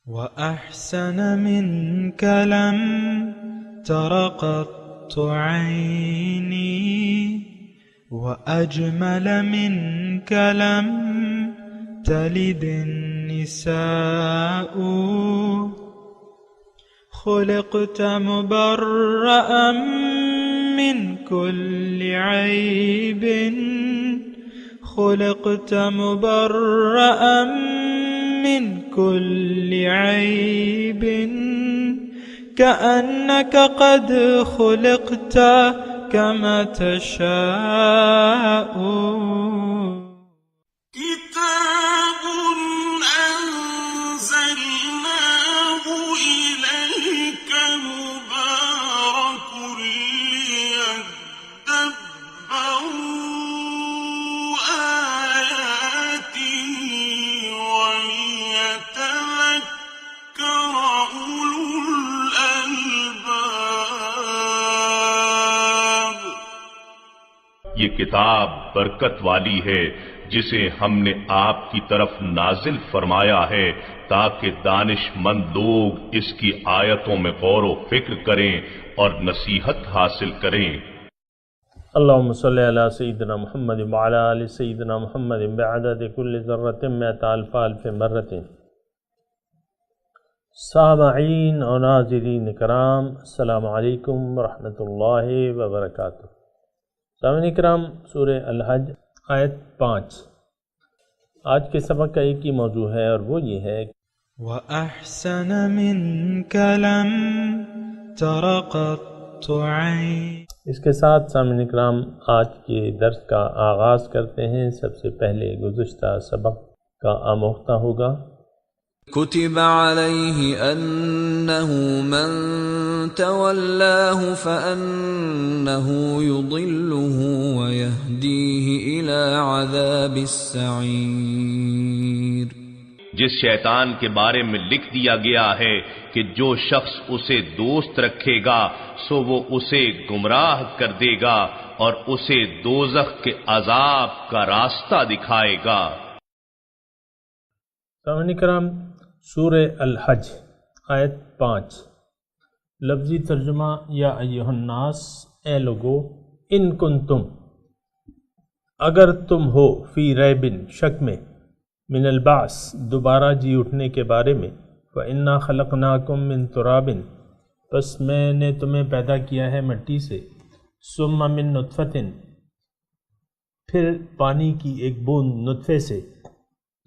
وأحسن منك لم تر قط عيني وأجمل منك لم تلد النساء خلقت مبرأ من كل عيب خلقت مبرأ من كل عيب كأنك قد خلقت كما تشاء كتاب أنزلناه إليك مبارك ليدبروا آياته وليتذكر أولو الألباب. یہ کتاب برکت والی ہے جسے ہم نے آپ کی طرف نازل فرمایا ہے تاکہ دانش مند لوگ اس کی آیتوں میں غور و فکر کریں اور نصیحت حاصل کریں. اللهم صل على سيدنا محمد وعلى آل سيدنا محمد بعدد كل ذرة مئة ألف ألف مرة. سامعین اور ناظرین کرام، السلام علیکم ورحمۃ اللہ وبرکاتہ. سامعین کرام، سورہ الحج آیت 5 آج کے سبق کا ایک ہی موضوع ہے، اور وہ یہ ہے وأحسن منك لم تر قط عين. اس کے ساتھ سامعین کرام آج کے درس کا آغاز کرتے ہیں. سب سے پہلے گزشتہ سبق کا آموختہ ہوگا. كتب عليه أنه من تولاه فأنه يضله ويهديه إلى عذاب السعير. جس شیطان کے بارے میں لکھ دیا گیا ہے کہ جو شخص اسے دوست رکھے گا سو وہ اسے گمراہ کر دے گا اور اسے دوزخ کے عذاب کا راستہ دکھائے گا. سامعین کرام، سورہ الحج آیت 5 لفظی ترجمہ یا ایھا الناس، اے لوگو، ان کنتم، اگر تم ہو، فی ریبن، شک میں، من البعث، دوبارہ جی اٹھنے کے بارے میں، فإنا خلقناکم من تراب، پس میں نے تمہیں پیدا کیا ہے مٹی سے، ثم من نطفۃ، پھر پانی کی ایک بوند نطفے سے،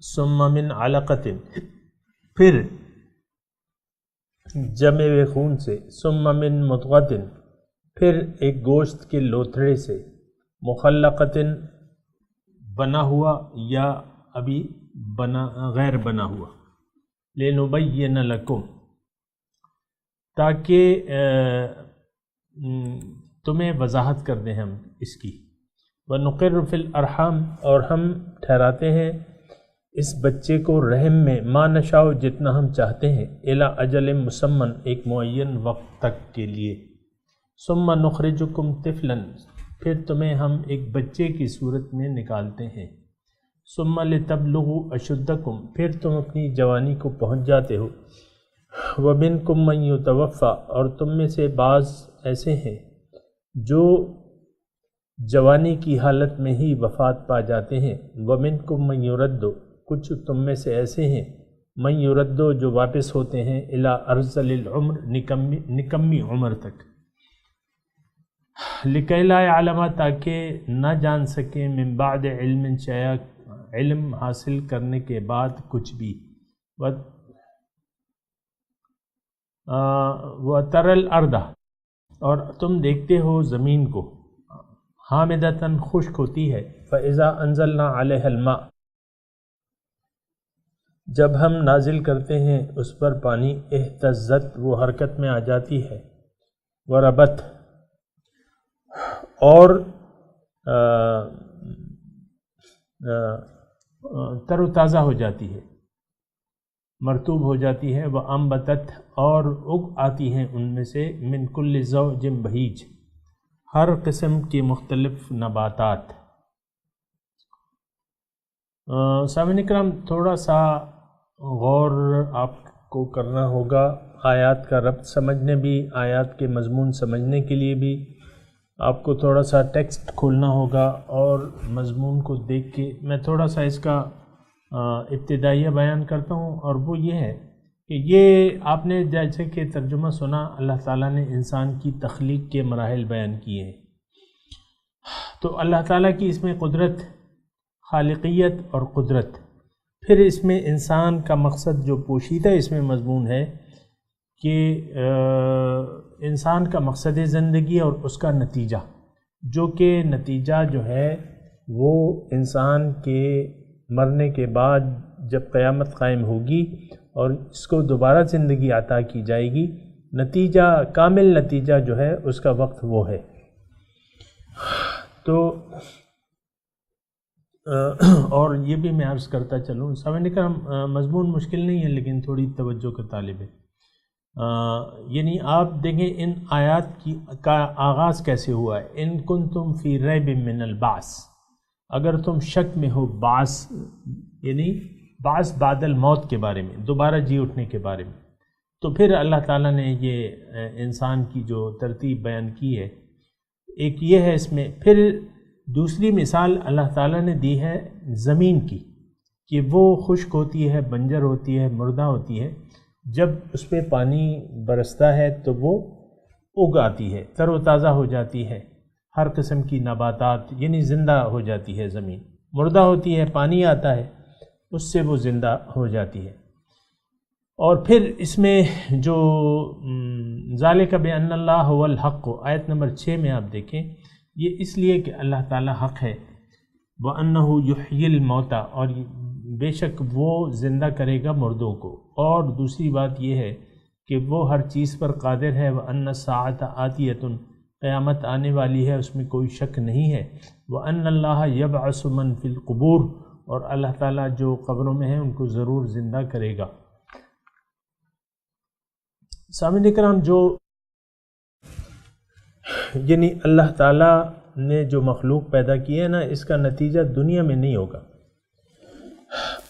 ثم من علقۃ، پھر جمے ہوئے خون سے، ثم من مضغۃ، پھر ایک گوشت کے لوتھڑے سے، مخلقۃ، بنا ہوا یا ابھی غیر بنا ہوا، لنبین لکم، تاکہ تمہیں وضاحت کر دیں ہم اس کی، ونقر فی الارحام، اور ہم ٹھہراتے ہیں اس بچے کو رحم میں، ما نشاء، جتنا ہم چاہتے ہیں، الی اجل مسمن، ایک معین وقت تک کے لیے، ثم نخرجکم طفلا، پھر تمہیں ہم ایک بچے کی صورت میں نکالتے ہیں، ثم لتبلغوا اشدکم، پھر تم اپنی جوانی کو پہنچ جاتے ہو، ومنکم من یتوفی، اور تم میں سے بعض ایسے ہیں جو جوانی کی حالت میں ہی وفات پا جاتے ہیں، ومنکم من یرد، کچھ تم میں سے ایسے ہیں، من یرد، جو واپس ہوتے ہیں، الی ارذل العمر، نکمی عمر تک، لکی لا یعلم، تاکہ نہ جان سکیں، من بعد علم شیئا، علم حاصل کرنے کے بعد کچھ بھی، وَتَرَى الْأَرْضَ، اور تم دیکھتے ہو زمین کو، حامدتاً، خشک ہوتی ہے، فَإِذَا أَنزَلْنَا عَلَيْهَا الْمَاءَ، جب ہم نازل کرتے ہیں اس پر پانی، اہتزت، وہ حرکت میں آ جاتی ہے، وربت، اور تر و تازہ ہو جاتی ہے، مرطوب ہو جاتی ہے، وَأَنبَتَتْ، اور اگ آتی ہیں ان میں سے، من کل زوج بہیج، ہر قسم کی مختلف نباتات. سامعین کرام، تھوڑا سا غور آپ کو کرنا ہوگا آیات کا ربط سمجھنے بھی، آیات کے مضمون سمجھنے کے لیے بھی آپ کو تھوڑا سا ٹیکسٹ کھولنا ہوگا، اور مضمون کو دیکھ کے میں تھوڑا سا اس کا ابتدائیہ بیان کرتا ہوں، اور وہ یہ ہے کہ یہ آپ نے جیسے کہ ترجمہ سنا، اللہ تعالیٰ نے انسان کی تخلیق کے مراحل بیان کیے ہیں، تو اللہ تعالیٰ کی اس میں قدرت، خالقیت اور قدرت، پھر اس میں انسان کا مقصد جو پوشیدہ اس میں مضمون ہے کہ انسان کا مقصد زندگی اور اس کا نتیجہ، جو کہ نتیجہ جو ہے وہ انسان کے مرنے کے بعد جب قیامت قائم ہوگی اور اس کو دوبارہ زندگی عطا کی جائے گی، نتیجہ، کامل نتیجہ جو ہے اس کا وقت وہ ہے۔ تو اور یہ بھی میں عرض کرتا چلوں، سامعین کرام، مضمون مشکل نہیں ہے لیکن تھوڑی توجہ کا طالب ہے۔ یعنی آپ دیکھیں ان آیات کا آغاز کیسے ہوا ہے، ان کنتم فی ریب من البعث، اگر تم شک میں ہو بعث، یعنی بعث بعد الموت کے بارے میں، دوبارہ جی اٹھنے کے بارے میں، تو پھر اللہ تعالیٰ نے یہ انسان کی جو ترتیب بیان کی ہے، ایک یہ ہے اس میں، پھر دوسری مثال اللہ تعالیٰ نے دی ہے زمین کی، کہ وہ خشک ہوتی ہے، بنجر ہوتی ہے، مردہ ہوتی ہے، جب اس پہ پانی برستا ہے تو وہ اگ آتی ہے، تر و تازہ ہو جاتی ہے، ہر قسم کی نباتات، یعنی زندہ ہو جاتی ہے زمین، مردہ ہوتی ہے، پانی آتا ہے، اس سے وہ زندہ ہو جاتی ہے۔ اور پھر اس میں جو ذالک بأن اللہ هو الحق، آیت نمبر 6 میں آپ دیکھیں، یہ اس لیے کہ اللہ تعالیٰ حق ہے، وَأَنَّهُ يُحْيِي الْمَوْتَى، اور بے شک وہ زندہ کرے گا مردوں کو، اور دوسری بات یہ ہے کہ وہ ہر چیز پر قادر ہے، وَأَنَّ السَّاعَةَ آتِيَةٌ، قیامت آنے والی ہے، اس میں کوئی شک نہیں ہے، وَأَنَّ اللَّهَ يَبْعَثُ مَن فِي الْقُبُورِ، اور اللہ تعالیٰ جو قبروں میں ہیں ان کو ضرور زندہ کرے گا۔ سامعین کرام، جو یعنی اللہ تعالیٰ نے جو مخلوق پیدا کی ہے نا، اس کا نتیجہ دنیا میں نہیں ہوگا۔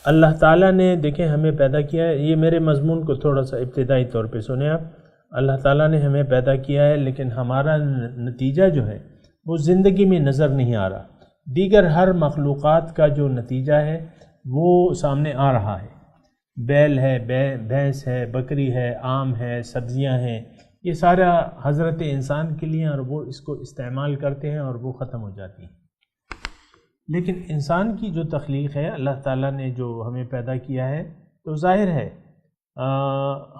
اللہ تعالیٰ نے دیکھیں ہمیں پیدا کیا ہے، یہ میرے مضمون کو تھوڑا سا ابتدائی طور پہ سنیں آپ، اللہ تعالیٰ نے ہمیں پیدا کیا ہے، لیکن ہمارا نتیجہ جو ہے وہ زندگی میں نظر نہیں آ رہا، دیگر ہر مخلوقات کا جو نتیجہ ہے وہ سامنے آ رہا ہے، بیل ہے، بھینس ہے، بکری ہے، آم ہے، سبزیاں ہیں، یہ سارا حضرت انسان کے لیے، اور وہ اس کو استعمال کرتے ہیں اور وہ ختم ہو جاتی ہیں۔ لیکن انسان کی جو تخلیق ہے، اللہ تعالیٰ نے جو ہمیں پیدا کیا ہے، تو ظاہر ہے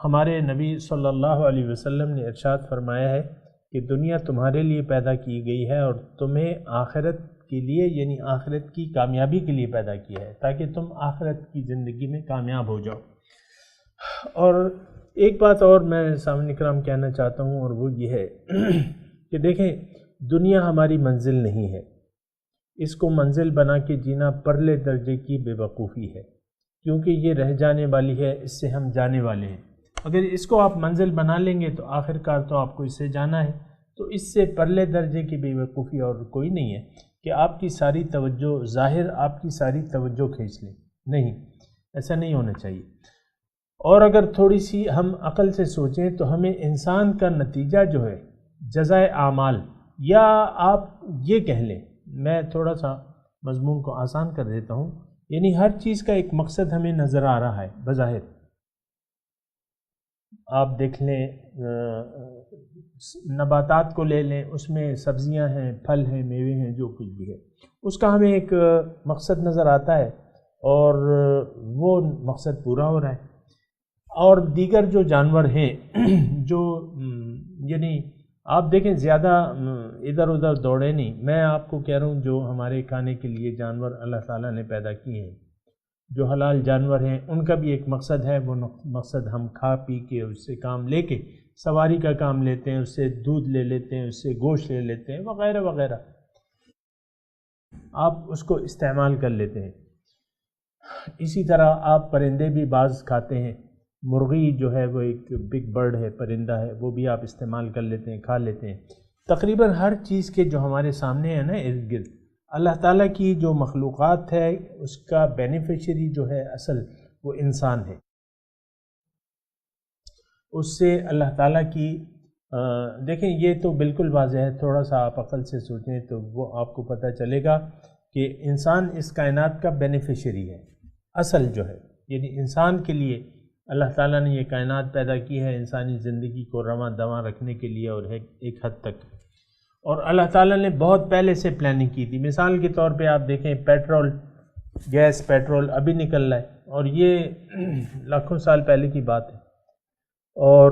ہمارے نبی صلی اللہ علیہ وسلم نے ارشاد فرمایا ہے کہ دنیا تمہارے لیے پیدا کی گئی ہے اور تمہیں آخرت کے لیے، یعنی آخرت کی کامیابی کے لیے پیدا کیا ہے، تاکہ تم آخرت کی زندگی میں کامیاب ہو جاؤ۔ اور ایک بات اور میں سامعین کرام کہنا چاہتا ہوں، اور وہ یہ ہے کہ دیکھیں دنیا ہماری منزل نہیں ہے، اس کو منزل بنا کے جینا پرلے درجے کی بے وقوفی ہے، کیونکہ یہ رہ جانے والی ہے، اس سے ہم جانے والے ہیں۔ اگر اس کو آپ منزل بنا لیں گے تو آخر کار تو آپ کو اس سے جانا ہے، تو اس سے پرلے درجے کی بے وقوفی اور کوئی نہیں ہے کہ آپ کی ساری توجہ، ظاہر آپ کی ساری توجہ کھینچ لیں، نہیں، ایسا نہیں ہونا چاہیے۔ اور اگر تھوڑی سی ہم عقل سے سوچیں تو ہمیں انسان کا نتیجہ جو ہے جزائے اعمال، یا آپ یہ کہہ لیں، میں تھوڑا سا مضمون کو آسان کر دیتا ہوں، یعنی ہر چیز کا ایک مقصد ہمیں نظر آ رہا ہے بظاہر۔ آپ دیکھ لیں، نباتات کو لے لیں، اس میں سبزیاں ہیں، پھل ہیں، میوے ہیں، جو کچھ بھی ہے، اس کا ہمیں ایک مقصد نظر آتا ہے اور وہ مقصد پورا ہو رہا ہے۔ اور دیگر جو جانور ہیں جو یعنی آپ دیکھیں زیادہ ادھر ادھر دوڑے نہیں، میں آپ کو کہہ رہا ہوں جو ہمارے کھانے کے لیے جانور اللہ تعالیٰ نے پیدا کیے ہیں، جو حلال جانور ہیں، ان کا بھی ایک مقصد ہے، وہ مقصد ہم کھا پی کے اس سے کام لے کے سواری کا کام لیتے ہیں، اس سے دودھ لے لیتے ہیں، اس سے گوشت لے لیتے ہیں، وغیرہ وغیرہ، آپ اس کو استعمال کر لیتے ہیں۔ اسی طرح آپ پرندے بھی بعض کھاتے ہیں، مرغی جو ہے وہ ایک بگ برڈ ہے، پرندہ ہے، وہ بھی آپ استعمال کر لیتے ہیں، کھا لیتے ہیں۔ تقریباً ہر چیز کے جو ہمارے سامنے ہے نا ارد گرد، اللہ تعالیٰ کی جو مخلوقات ہے اس کا بینیفیشری جو ہے اصل وہ انسان ہے۔ اس سے اللہ تعالیٰ کی دیکھیں یہ تو بالکل واضح ہے، تھوڑا سا آپ عقل سے سوچیں تو وہ آپ کو پتہ چلے گا کہ انسان اس کائنات کا بینیفیشری ہے، اصل جو ہے، یعنی انسان کے لیے اللہ تعالیٰ نے یہ کائنات پیدا کی ہے انسانی زندگی کو رواں دواں رکھنے کے لیے، اور ایک حد تک، اور اللہ تعالیٰ نے بہت پہلے سے پلاننگ کی تھی۔ مثال کے طور پہ آپ دیکھیں گیس پیٹرول ابھی نکل رہا ہے، اور یہ لاکھوں سال پہلے کی بات ہے، اور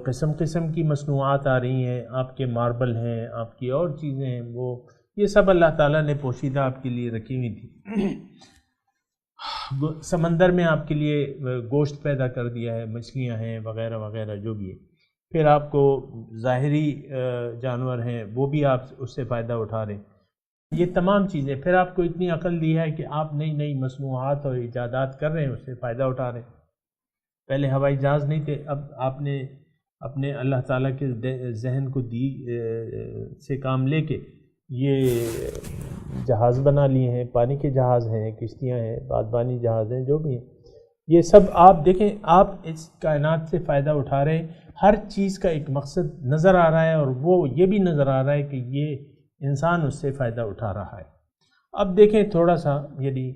قسم قسم کی مصنوعات آ رہی ہیں، آپ کے ماربل ہیں، آپ کی اور چیزیں ہیں، وہ یہ سب اللہ تعالیٰ نے پوشیدہ آپ کے لیے رکھی ہوئی تھی۔ سمندر میں آپ کے لیے گوشت پیدا کر دیا ہے، مچھلیاں ہیں وغیرہ وغیرہ جو بھی ہے، پھر آپ کو ظاہری جانور ہیں وہ بھی آپ اس سے فائدہ اٹھا رہے ہیں، یہ تمام چیزیں، پھر آپ کو اتنی عقل دی ہے کہ آپ نئی نئی مصنوعات اور ایجادات کر رہے ہیں، اس سے فائدہ اٹھا رہے ہیں۔ پہلے ہوائی جہاز نہیں تھے، اب آپ نے اپنے اللہ تعالیٰ کے ذہن کو دی سے کام لے کے یہ جہاز بنا لیے ہیں، پانی کے جہاز ہیں، کشتیاں ہیں، بادبانی جہاز ہیں، جو بھی ہیں، یہ سب آپ دیکھیں، آپ اس کائنات سے فائدہ اٹھا رہے ہیں، ہر چیز کا ایک مقصد نظر آ رہا ہے، اور وہ یہ بھی نظر آ رہا ہے کہ یہ انسان اس سے فائدہ اٹھا رہا ہے۔ اب دیکھیں تھوڑا سا، یعنی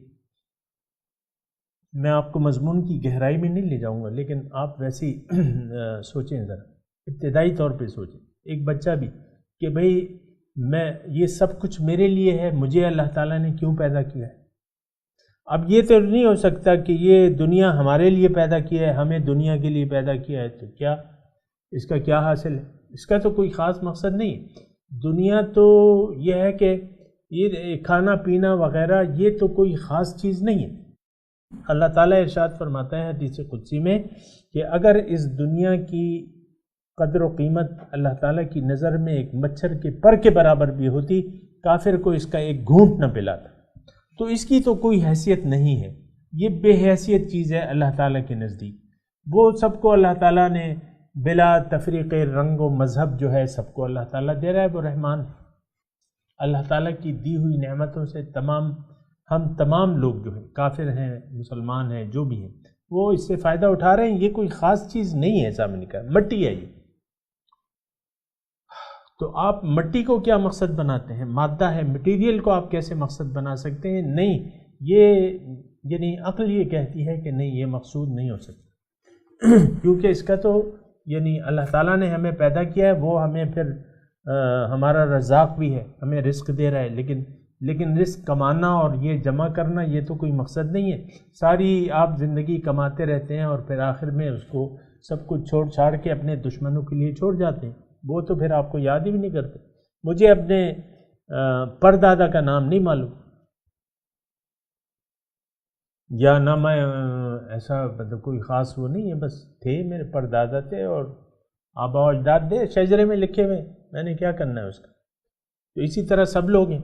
میں آپ کو مضمون کی گہرائی میں نہیں لے جاؤں گا، لیکن آپ ویسے ہی سوچیں، ذرا ابتدائی طور پہ سوچیں، ایک بچہ بھی کہ بھئی میں یہ سب کچھ میرے لیے ہے، مجھے اللہ تعالیٰ نے کیوں پیدا کیا ہے؟ اب یہ تو نہیں ہو سکتا کہ یہ دنیا ہمارے لیے پیدا کیا ہے، ہمیں دنیا کے لیے پیدا کیا ہے، تو کیا اس کا کیا حاصل ہے؟ اس کا تو کوئی خاص مقصد نہیں ہے۔ دنیا تو یہ ہے کہ یہ کھانا پینا وغیرہ یہ تو کوئی خاص چیز نہیں ہے۔ اللہ تعالیٰ ارشاد فرماتا ہے حدیث قدسی میں کہ اگر اس دنیا کی قدر و قیمت اللہ تعالیٰ کی نظر میں ایک مچھر کے پر کے برابر بھی ہوتی، کافر کو اس کا ایک گھونٹ نہ پلاتا، تو اس کی تو کوئی حیثیت نہیں ہے، یہ بے حیثیت چیز ہے اللہ تعالیٰ کے نزدیک۔ وہ سب کو اللہ تعالیٰ نے بلا تفریق رنگ و مذہب جو ہے سب کو اللہ تعالیٰ دے رہا ہے، وہ رحمان ہے۔ اللہ تعالیٰ کی دی ہوئی نعمتوں سے ہم تمام لوگ جو ہیں، کافر ہیں، مسلمان ہیں، جو بھی ہیں، وہ اس سے فائدہ اٹھا رہے ہیں، یہ کوئی خاص چیز نہیں ہے۔ سامنے کا مٹی ہے یہ، تو آپ مٹی کو کیا مقصد بناتے ہیں؟ مادہ ہے، مٹیریل کو آپ کیسے مقصد بنا سکتے ہیں؟ نہیں، یہ یعنی عقل یہ کہتی ہے کہ نہیں، یہ مقصود نہیں ہو سکتا، کیونکہ اس کا تو یعنی اللہ تعالیٰ نے ہمیں پیدا کیا ہے، وہ ہمیں پھر ہمارا رزاق بھی ہے، ہمیں رزق دے رہا ہے، لیکن رزق کمانا اور یہ جمع کرنا یہ تو کوئی مقصد نہیں ہے۔ ساری آپ زندگی کماتے رہتے ہیں اور پھر آخر میں اس کو سب کچھ چھوڑ چھاڑ کے اپنے دشمنوں کے لیے چھوڑ جاتے ہیں، وہ تو پھر آپ کو یاد ہی بھی نہیں کرتے۔ مجھے اپنے پردادا کا نام نہیں معلوم، یا نہ میں ایسا مطلب کوئی خاص وہ نہیں ہے، بس تھے میرے پردادا تھے اور آبا و اجداد تھے، شجرے میں لکھے ہوئے، میں نے کیا کرنا ہے اس کا۔ تو اسی طرح سب لوگ ہیں،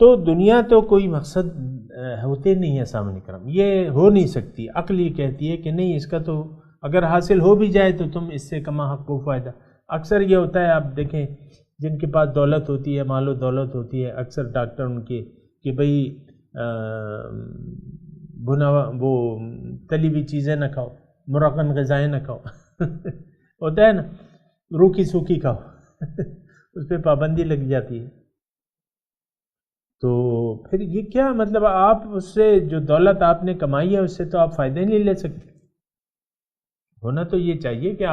تو دنیا تو کوئی مقصد ہوتے نہیں ہے سامنے کرم، یہ ہو نہیں سکتی۔ عقل یہ کہتی ہے کہ نہیں، اس کا تو اگر حاصل ہو بھی جائے تو تم اس سے کما حق کو فائدہ۔ اکثر یہ ہوتا ہے، آپ دیکھیں جن کے پاس دولت ہوتی ہے، مال و دولت ہوتی ہے، اکثر ڈاکٹر ان کے کہ بھئی وہ تلی ہوئی چیزیں نہ کھاؤ، مرغن غذائیں نہ کھاؤ ہوتا ہے نا، روکھی سوکھی کھاؤ اس پہ پابندی لگ جاتی ہے۔ تو پھر یہ کیا مطلب، آپ اس سے جو دولت آپ نے کمائی ہے اس سے تو آپ فائدہ نہیں لے سکتے۔ ہونا تو یہ چاہیے کہ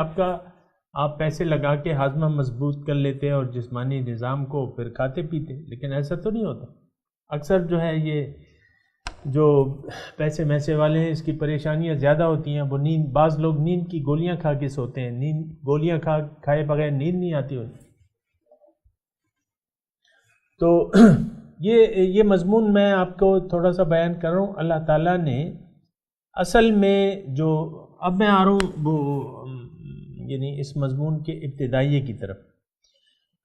آپ پیسے لگا کے ہاضمہ مضبوط کر لیتے اور جسمانی نظام کو پھر کھاتے پیتے، لیکن ایسا تو نہیں ہوتا۔ اکثر جو ہے یہ جو پیسے میسے والے ہیں، اس کی پریشانیاں زیادہ ہوتی ہیں، وہ بعض لوگ نیند کی گولیاں کھا کے سوتے ہیں، گولیاں کھائے بغیر نیند نہیں آتی انہیں۔ تو یہ مضمون میں آپ کو تھوڑا سا بیان کر رہا ہوں۔ اللہ تعالیٰ نے اصل میں جو، اب میں آ رہا ہوں وہ یعنی اس مضمون کے ابتدائیے کی طرف،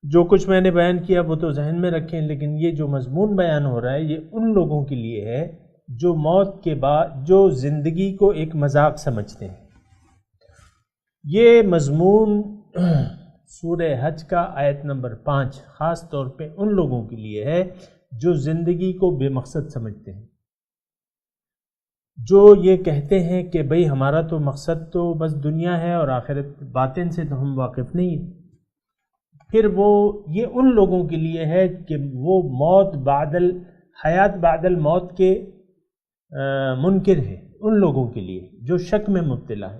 جو کچھ میں نے بیان کیا وہ تو ذہن میں رکھیں، لیکن یہ جو مضمون بیان ہو رہا ہے یہ ان لوگوں کے لیے ہے جو موت کے بعد جو زندگی کو ایک مذاق سمجھتے ہیں۔ یہ مضمون سورہ حج کا آیت نمبر 5 خاص طور پہ ان لوگوں کے لیے ہے جو زندگی کو بے مقصد سمجھتے ہیں، جو یہ کہتے ہیں کہ بھئی ہمارا تو مقصد تو بس دنیا ہے اور آخرت باطن سے تو ہم واقف نہیں ہیں، پھر وہ یہ ان لوگوں کے لیے ہے کہ وہ موت حیات بعد الموت کے منکر ہے، ان لوگوں کے لیے جو شک میں مبتلا ہے۔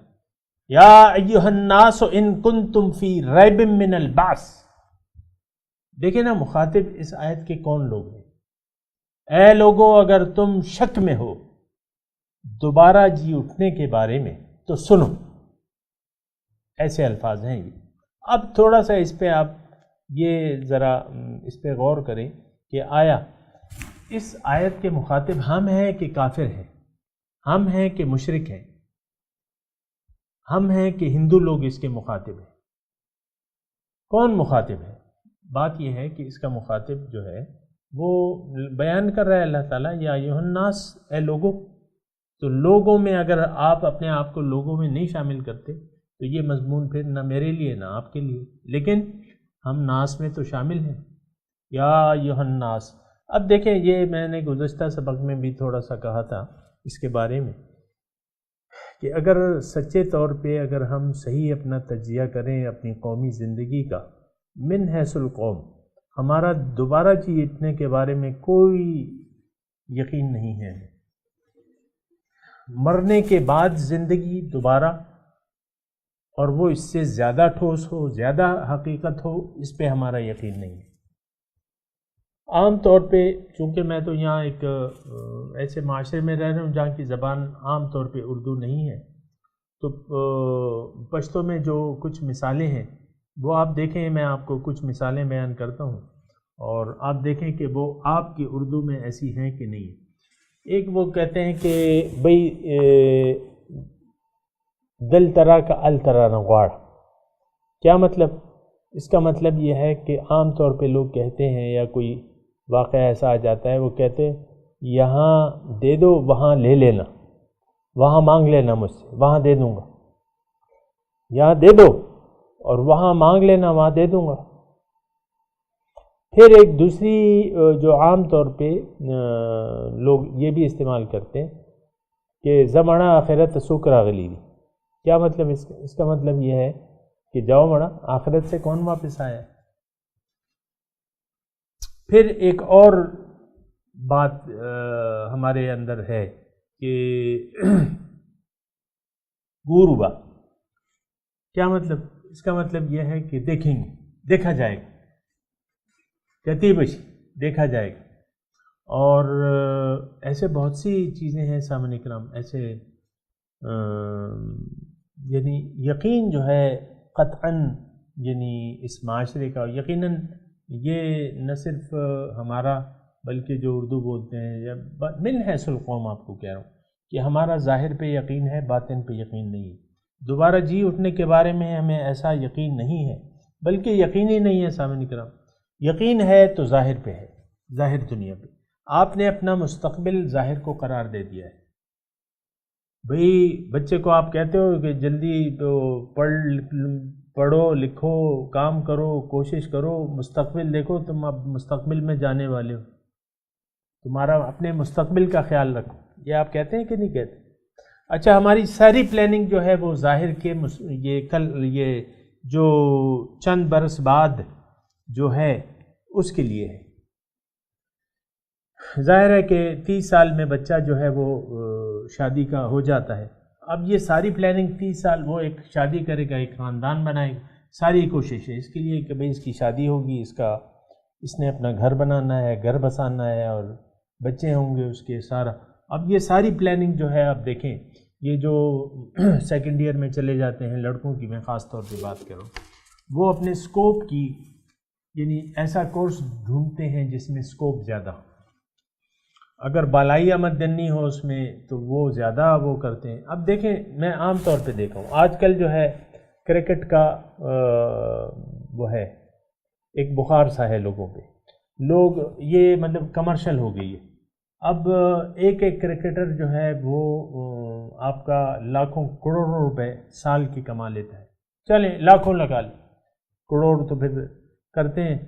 یا ایھا الناس ان کنتم فی ریب من البعث، دیکھیں نا مخاطب اس آیت کے کون لوگ ہیں؟ اے لوگو اگر تم شک میں ہو دوبارہ جی اٹھنے کے بارے میں تو سنو، ایسے الفاظ ہیں یہ۔ اب تھوڑا سا اس پہ آپ یہ ذرا اس پہ غور کریں کہ آیا اس آیت کے مخاطب ہم ہیں کہ کافر ہیں، ہم ہیں کہ مشرک ہیں، ہم ہیں کہ ہندو لوگ اس کے مخاطب ہیں؟ کون مخاطب ہے؟ بات یہ ہے کہ اس کا مخاطب جو ہے وہ بیان کر رہا ہے اللہ تعالیٰ، یا ایھا الناس، اے لوگوں۔ تو لوگوں میں اگر آپ اپنے آپ کو لوگوں میں نہیں شامل کرتے تو یہ مضمون پھر نہ میرے لیے نہ آپ کے لیے، لیکن ہم ناس میں تو شامل ہیں۔ یا ایھا الناس، اب دیکھیں یہ میں نے گزشتہ سبق میں بھی تھوڑا سا کہا تھا اس کے بارے میں کہ اگر سچے طور پہ اگر ہم صحیح اپنا تجزیہ کریں اپنی قومی زندگی کا، من حیث القوم، ہمارا دوبارہ جیتنے کے بارے میں کوئی یقین نہیں ہے۔ مرنے کے بعد زندگی دوبارہ، اور وہ اس سے زیادہ ٹھوس ہو، زیادہ حقیقت ہو، اس پہ ہمارا یقین نہیں ہے۔ عام طور پہ چونکہ میں تو یہاں ایک ایسے معاشرے میں رہ رہا ہوں جہاں کی زبان عام طور پہ اردو نہیں ہے، تو پشتو میں جو کچھ مثالیں ہیں وہ آپ دیکھیں، میں آپ کو کچھ مثالیں بیان کرتا ہوں اور آپ دیکھیں کہ وہ آپ کی اردو میں ایسی ہیں کہ نہیں۔ ایک وہ کہتے ہیں کہ بھئی دل ترا کا ال ترا نغواڑ، کیا مطلب؟ اس کا مطلب یہ ہے کہ عام طور پہ لوگ کہتے ہیں یا کوئی واقعہ ایسا آ جاتا ہے، وہ کہتے ہیں یہاں دے دو وہاں لے لینا، وہاں مانگ لینا مجھ سے، وہاں دے دوں گا، یہاں دے دو اور وہاں مانگ لینا، وہاں دے دوں گا۔ پھر ایک دوسری جو عام طور پہ لوگ یہ بھی استعمال کرتے ہیں کہ زمانہ آخرت سکرا غلیری، کیا مطلب اس کا مطلب یہ ہے کہ جاؤ مڑا، آخرت سے کون واپس آیا ہے۔ پھر ایک اور بات ہمارے اندر ہے کہ گوروبا، کیا مطلب؟ اس کا مطلب یہ ہے کہ دیکھیں گے، دیکھا جائے گا، کتیبش دیکھا جائے گا۔ اور ایسے بہت سی چیزیں ہیں سامعین کرام، ایسے یعنی یقین جو ہے قطعاً یعنی اس معاشرے کا، یقیناً یہ نہ صرف ہمارا بلکہ جو اردو بولتے ہیں یا من حیث القوم، آپ کو کہہ رہا ہوں کہ ہمارا ظاہر پہ یقین ہے، باطن پہ یقین نہیں ہے۔ دوبارہ جی اٹھنے کے بارے میں ہمیں ایسا یقین نہیں ہے، بلکہ یقین ہی نہیں ہے سامعین کرام۔ یقین ہے تو ظاہر پہ ہے، ظاہر دنیا پہ۔ آپ نے اپنا مستقبل ظاہر کو قرار دے دیا ہے۔ بھئی بچے کو آپ کہتے ہو کہ جلدی پڑھو لکھو، کام کرو، کوشش کرو، مستقبل دیکھو، تم اب مستقبل میں جانے والے ہو، تمہارا اپنے مستقبل کا خیال رکھو، یہ آپ کہتے ہیں کہ نہیں کہتے؟ اچھا، ہماری ساری پلاننگ جو ہے وہ ظاہر کے یہ جو چند برس بعد جو ہے اس کے لیے ہے۔ ظاہر ہے کہ 30 سال میں بچہ جو ہے وہ شادی کا ہو جاتا ہے۔ اب یہ ساری پلاننگ 30 سال، وہ ایک شادی کرے گا، ایک خاندان بنائے گا، ساری کوشش ہے اس کے لیے کہ بھئی اس کی شادی ہوگی، اس نے اپنا گھر بنانا ہے، گھر بسانا ہے اور بچے ہوں گے اس کے سارا۔ اب یہ ساری پلاننگ جو ہے آپ دیکھیں، یہ جو سیکنڈ ایئر میں چلے جاتے ہیں لڑکوں کی، میں خاص طور پہ بات کروں، وہ اپنے سکوپ کی یعنی ایسا کورس ڈھونڈتے ہیں جس میں سکوپ زیادہ ہو، اگر بالائی آمدنی ہو اس میں تو وہ زیادہ وہ کرتے ہیں۔ اب دیکھیں، میں عام طور پہ دیکھا ہوں آج کل جو ہے کرکٹ کا وہ ہے ایک بخار سا ہے لوگوں پہ، لوگ یہ مطلب کمرشل ہو گئی ہے۔ اب ایک کرکٹر جو ہے وہ آپ کا لاکھوں کروڑوں روپے سال کی کما لیتا ہے، چلیں لاکھوں لگا لیں، کروڑ تو پھر کرتے ہیں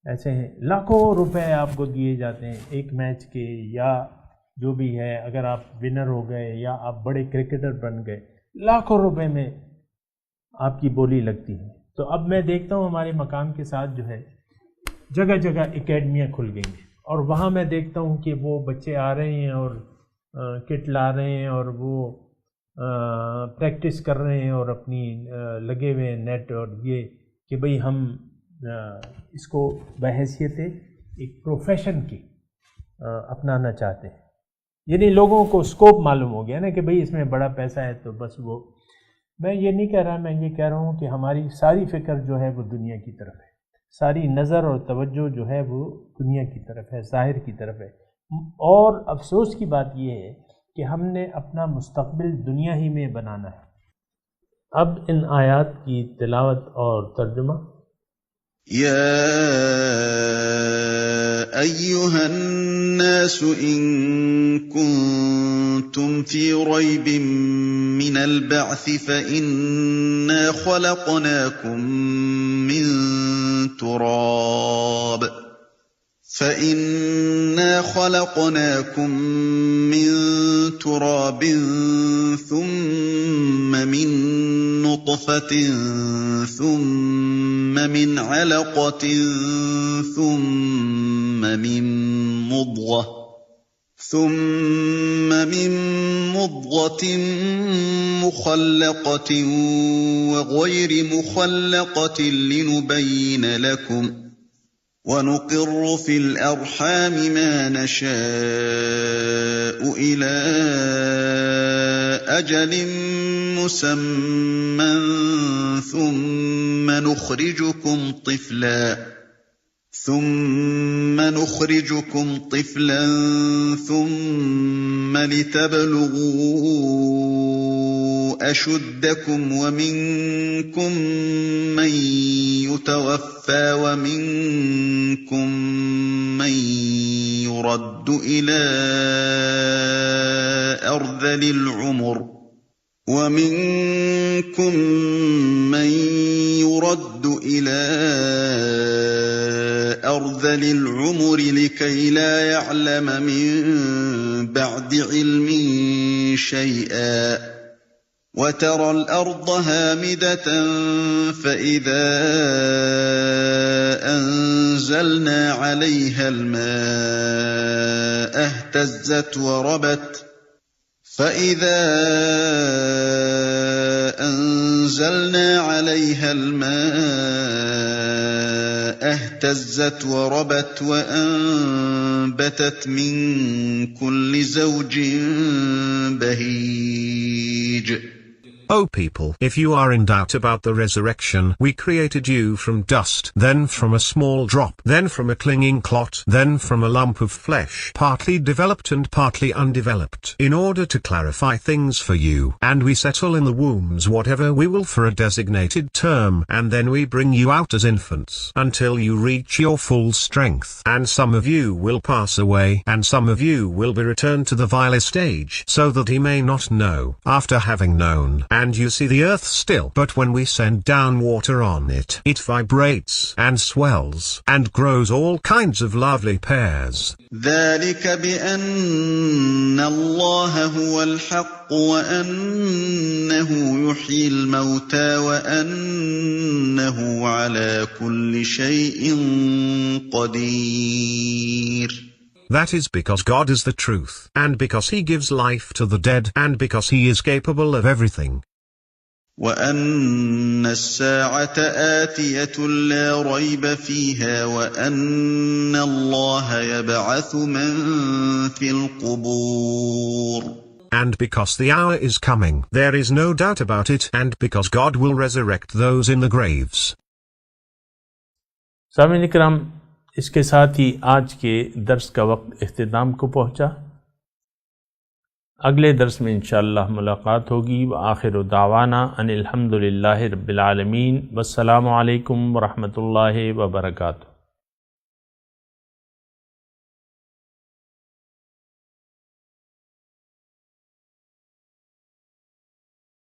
ایسے ہیں، لاکھوں روپے آپ کو دیے جاتے ہیں ایک میچ کے یا جو بھی ہے، اگر آپ ونر ہو گئے یا آپ بڑے کرکٹر بن گئے، لاکھوں روپے میں آپ کی بولی لگتی ہے۔ تو اب میں دیکھتا ہوں ہمارے مقام کے ساتھ جو ہے جگہ جگہ اکیڈمیاں کھل گئی ہیں، اور وہاں میں دیکھتا ہوں کہ وہ بچے آ رہے ہیں اور کٹ لا رہے ہیں اور وہ پریکٹس کر رہے ہیں اور اپنی لگے ہوئے ہیں نیٹ، اور یہ کہ بھئی ہم اس کو بحیثیت ایک پروفیشن کی اپنانا چاہتے ہیں۔ یعنی لوگوں کو اسکوپ معلوم ہو گیا نا کہ بھئی اس میں بڑا پیسہ ہے، تو بس وہ، میں یہ نہیں کہہ رہا، میں یہ کہہ رہا ہوں کہ ہماری ساری فکر جو ہے وہ دنیا کی طرف ہے، ساری نظر اور توجہ جو ہے وہ دنیا کی طرف ہے، ظاہر کی طرف ہے، اور افسوس کی بات یہ ہے کہ ہم نے اپنا مستقبل دنیا ہی میں بنانا ہے۔ اب ان آیات کی تلاوت اور ترجمہ۔ يا أيها الناس إن كنتم في ريب من البعث فإنا خلقناكم من تراب ثم من نطفة ثم من علقة ثم من مضغة مخلقة وغير مخلقة لنبين لكم، ونقر في الأرحام ما نشاء إلى أجل مسمى ثم نخرجكم طفلا ثم لتبلغوا أشدكم، ومنكم من يتوفى ومنكم من يرد إلى أرذل العمر لكي لا يعلم من بعد علم شيئا، وترى الأرض هامدة فإذا أنزلنا عليها الماء اهتزت وربت وأنبتت من كل زوج بهيج. O people, if you are in doubt about the resurrection, we created you from dust, then from a small drop, then from a clinging clot, then from a lump of flesh, partly developed and partly undeveloped, in order to clarify things for you. And we settle in the wombs whatever we will for a designated term, and then we bring you out as infants, until you reach your full strength. And some of you will pass away, and some of you will be returned to the vilest age, so that he may not know, after having known. And you see the earth still, but when we send down water on it, it vibrates and swells and grows all kinds of lovely pears. ذلك بأن الله هو الحق وأنه يحيي الموتى وأنه على كل شيء قدير. That is because God is the truth, and because He gives life to the dead, and because He is capable of everything. وَأَنَّ السَّاعَةَ آتِيَةٌ لَا رَيْبَ فِيهَا وَأَنَّ اللَّهَ يَبْعَثُ مَن فِي الْقُبُورِ. And because the hour is coming, there is no doubt about it, and because God will resurrect those in the graves. سامعین کرام، اس کے ساتھ ہی آج کے درس کا وقت اختتام کو پہنچا۔ اگلے درس میں انشاءاللہ ملاقات ہوگی۔ وآخر دعوانا ان الحمدللہ رب العالمین، والسلام علیکم ورحمۃ اللہ وبرکاتہ۔